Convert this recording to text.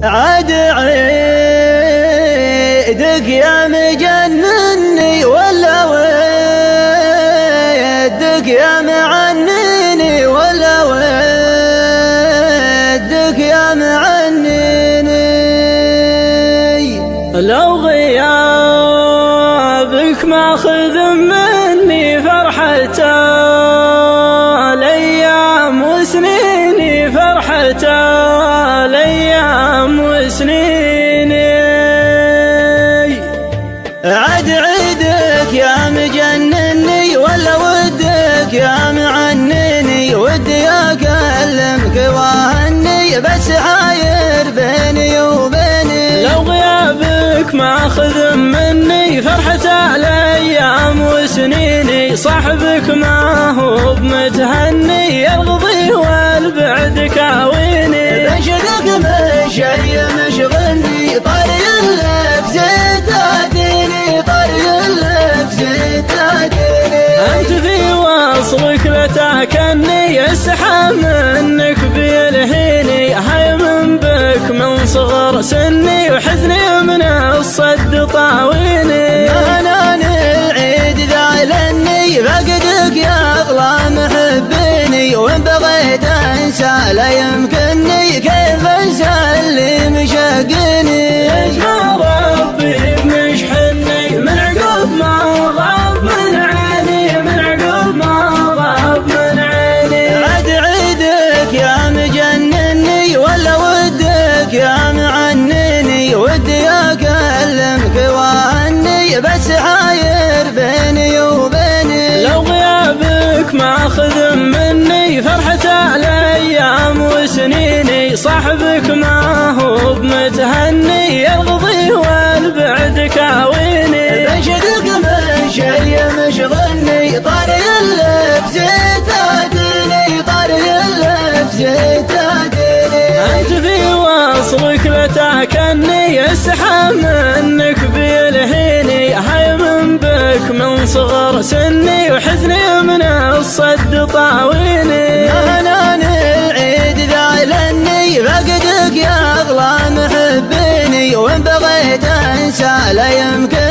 عاد عيدك يا مجنني ولا ودك يا معنني ولا ودك يا معنني. لو غيابك ماخذ مني فرحة الأيام وسنيني، فرحة الأيام وسنيني. عاد عيدك يا مجنني ولا ودك يا معنني، ودي أكلمك وأهني بس حاير بيني وبيني. لو غيابك ماخذ مني فرحة الأيام وسنيني، صاحبك ما هو بمتهني يرغضي والبعد كاويني. بنشدك بالشي مشغلني طري اللبس تاديني، طري اللبس تاديني. أنت في وصلك لتاكني يسحى منك بيلهيني، هاي من بك من صغر سني وحزني من الصد طاويني. أنا العيد ذا لني فقدك يا أغلى محبيني، وإن بغيت أنسى لا يمكنني كيف أنسى اللي مشاقيني. يجمع ربي بمشحني من عقب ما غاب من عيني، من عقب ما غاب من عيني. عاد عيدك يا مجنني ولا ودك يا معنني، ودي أكلمك وأهني بس حاير بيني وبيني. لو غيابك ماخذ مني فرحة الأيام وسنيني، صاحبك ما هو بمتهني يرغضي والبعد كاويني. بنشدك بالشي مشغلني طري اللبس تاديني، طري اللبس تاديني. أنت في وصلك لتاكني يسحى منك بيلهيني، هاي من بك من صغر سني وحزني من الصد طاويني. أنا العيد ذا لني فقدك يا أغلى محبيني، وإن بغيت أنسى لا يمكن